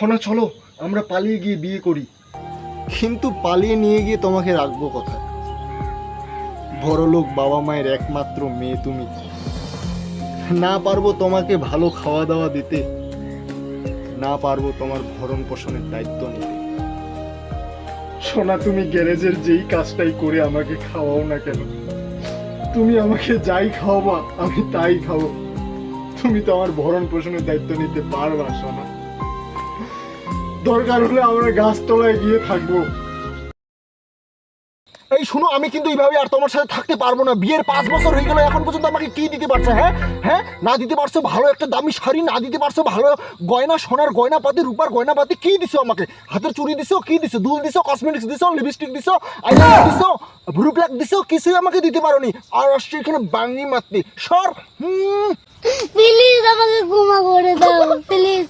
সোনা চলো আমরা পালিয়ে গিয়ে বিয়ে করি। কিন্তু পালিয়ে নিয়ে গিয়ে তোমাকে রাখবো কোথায়? বড়লোক বাবা মায়ের একমাত্র মেয়ে তুমি, না পারবো তোমাকে ভালো খাওয়া দাওয়া দিতে, না পারবো তোমার ভরণ পোষণের দায়িত্ব নিতে। সোনা তুমি গ্যারেজের যেই কাজটাই করে আমাকে খাওয়াও না কেন, তুমি আমাকে যাই খাওয়াবা আমি তাই খাবো, তুমি তো আমার ভরণ পোষণের দায়িত্ব নিতে পারবা সোনা। দরকার হলে আমরা গাছতলায় গিয়ে থাকবো। এই শুনো, আমি কিন্তু এইভাবে আর তোমার সাথে থাকতে পারবো না। বিয়ের 5 বছর হয়ে গেল, এখন পর্যন্ত আমাকে কি দিতে পারছো? হ্যাঁ হ্যাঁ, না দিতে পারছো ভালো একটা দামি শাড়ি, না দিতে পারছো ভালো গয়না, সোনার গয়নাপাতি, রূপার গয়নাপাতি। কি দিছো আমাকে? হাতের চুড়ি দিছো, কি দিছো? দুল দিছো, কসমেটিক্স দিছো, লিপস্টিক দিছো, আইলাইনার দিছো, ভ্রু প্লাক দিছো, কিছুই আমাকে দিতে পারোনি। আর আসছে এখানে বাঙি মারতে। সর। প্লিজ আমাকে ক্ষমা করে দাও প্লিজ।